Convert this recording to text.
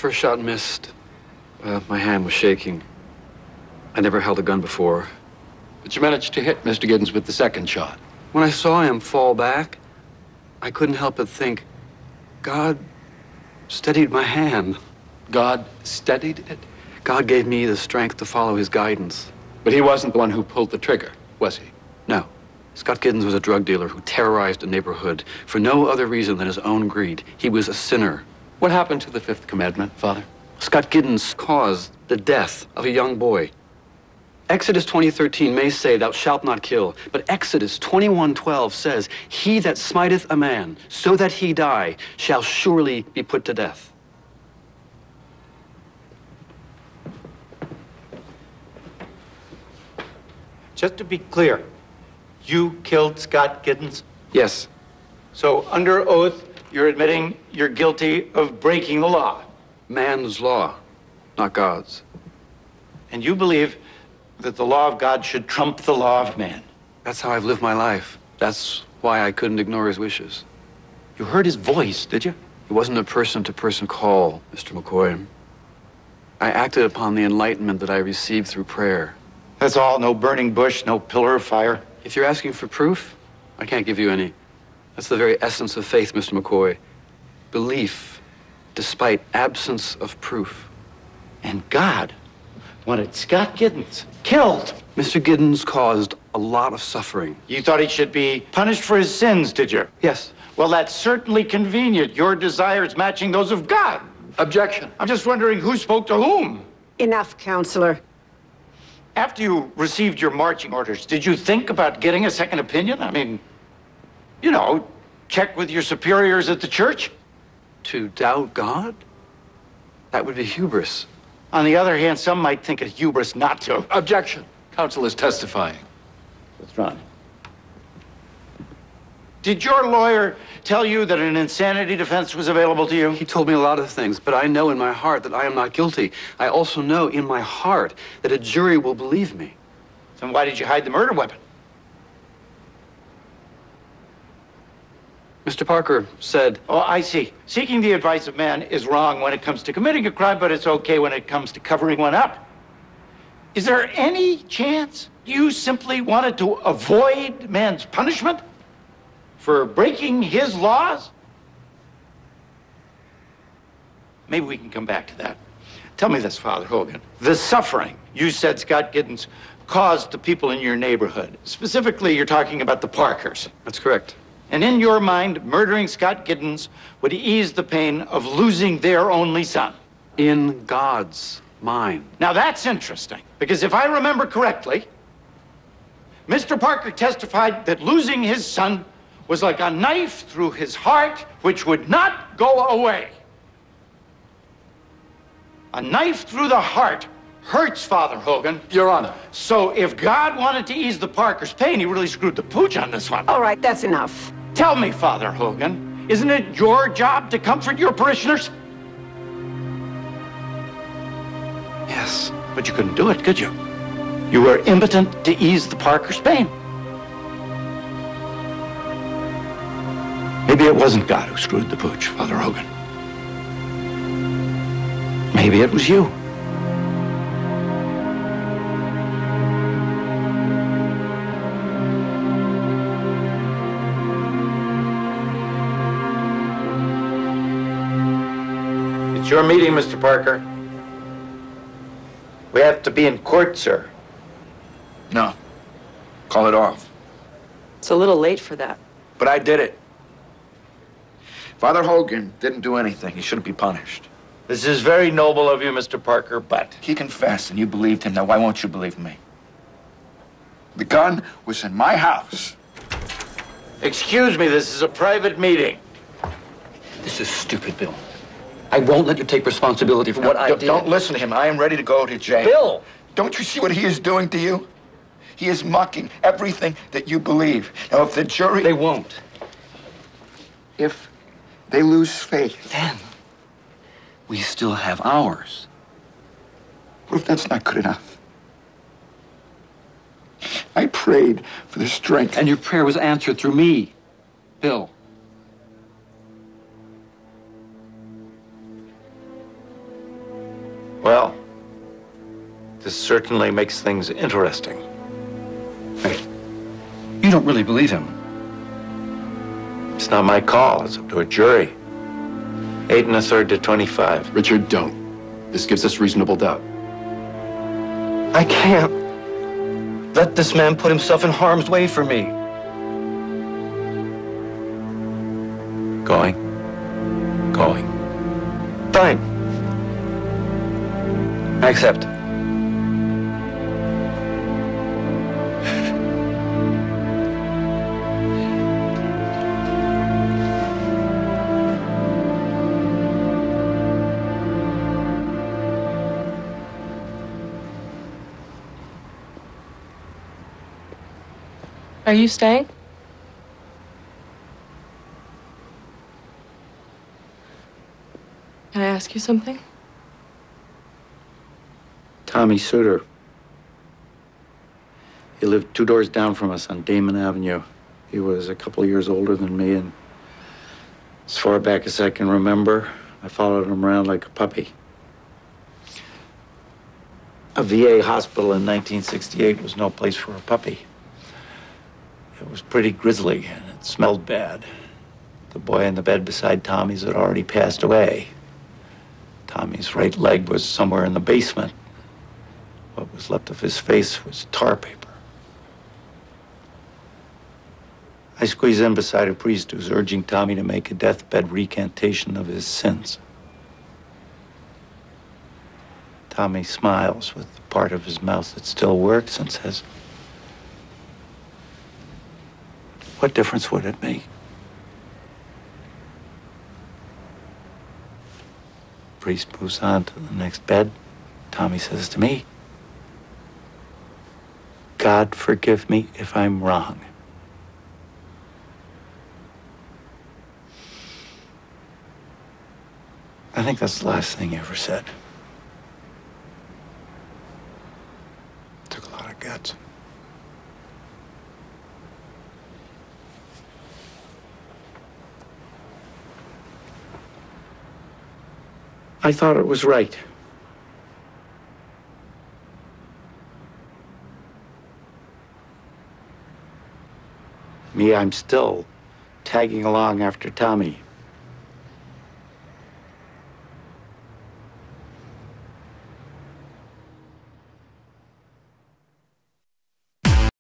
First shot missed. My hand was shaking. I never held a gun before. But you managed to hit Mr. Giddens with the second shot. When I saw him fall back, I couldn't help but think, God steadied my hand. God steadied it? God gave me the strength to follow his guidance. But he wasn't the one who pulled the trigger, was he? No. Scott Giddens was a drug dealer who terrorized a neighborhood for no other reason than his own greed. He was a sinner. What happened to the fifth commandment, Father? Scott Giddens caused the death of a young boy. Exodus 20:13 may say, thou shalt not kill, but Exodus 21:12 says, he that smiteth a man so that he die shall surely be put to death. Just to be clear, you killed Scott Giddens? Yes. So under oath, you're admitting you're guilty of breaking the law? Man's law, not God's. And you believe that the law of God should trump the law of man? That's how I've lived my life. That's why I couldn't ignore his wishes. You heard his voice, did you? It wasn't a person-to-person call, Mr. McCoy. I acted upon the enlightenment that I received through prayer. That's all? No burning bush, no pillar of fire? If you're asking for proof, I can't give you any. That's the very essence of faith, Mr. McCoy. Belief, despite absence of proof. And God wanted Scott Giddens killed. Mr. Giddens caused a lot of suffering. You thought he should be punished for his sins, did you? Yes. Well, that's certainly convenient. Your desires matching those of God. Objection. I'm just wondering who spoke to whom. Enough, Counselor. After you received your marching orders, did you think about getting a second opinion? I mean, you know, check with your superiors at the church? To doubt God? That would be hubris. On the other hand, some might think it hubris not to. Objection. Counsel is testifying. Withdrawn. Did your lawyer tell you that an insanity defense was available to you? He told me a lot of things, but I know in my heart that I am not guilty. I also know in my heart that a jury will believe me. Then why did you hide the murder weapon? Mr. Parker said... Oh, I see. Seeking the advice of man is wrong when it comes to committing a crime, but it's okay when it comes to covering one up. Is there any chance you simply wanted to avoid man's punishment for breaking his laws? Maybe we can come back to that. Tell me this, Father Hogan. The suffering you said Scott Giddens caused the people in your neighborhood. Specifically, you're talking about the Parkers. That's correct. And in your mind, murdering Scott Giddens would ease the pain of losing their only son. In God's mind. Now that's interesting, because if I remember correctly, Mr. Parker testified that losing his son was like a knife through his heart, which would not go away. A knife through the heart hurts, Father Hogan. Your Honor. So if God wanted to ease the Parker's pain, he really screwed the pooch on this one. All right, that's enough. Tell me, Father Hogan, isn't it your job to comfort your parishioners? Yes. But you couldn't do it, could you? You were impotent to ease the Parker's pain. Maybe it wasn't God who screwed the pooch, Father Hogan. Maybe it was you. It's your meeting, Mr. Parker. We have to be in court, sir. No. Call it off. It's a little late for that. But I did it. Father Hogan didn't do anything. He shouldn't be punished. This is very noble of you, Mr. Parker, but... He confessed, and you believed him. Now, why won't you believe me? The gun was in my house. Excuse me, this is a private meeting. This is stupid, Bill. I won't let you take responsibility for what I did. Don't listen to him. I am ready to go to jail. Bill! Don't you see what he is doing to you? He is mocking everything that you believe. Now, if the jury... They won't. If they lose faith... Then we still have ours. What if that's not good enough? I prayed for the strength. And your prayer was answered through me, Bill. Well, this certainly makes things interesting. Wait. You don't really believe him? It's not my call. It's up to a jury. 8 1/3 to 25. Richard, don't. This gives us reasonable doubt. I can't let this man put himself in harm's way for me. Going. Fine. I accept. Are you staying? Can I ask you something? Tommy Suter. He lived 2 doors down from us on Damon Avenue. He was a couple of years older than me, and as far back as I can remember, I followed him around like a puppy. A VA hospital in 1968 was no place for a puppy. It was pretty grisly, and it smelled bad. The boy in the bed beside Tommy's had already passed away. Tommy's right leg was somewhere in the basement. What was left of his face was tar paper. I squeeze in beside a priest who's urging Tommy to make a deathbed recantation of his sins. Tommy smiles with the part of his mouth that still works and says, "What difference would it make?" Priest moves on to the next bed. Tommy says to me, "God forgive me if I'm wrong." I think that's the last thing he ever said. Took a lot of guts. I thought it was right. Me, I'm still tagging along after Tommy.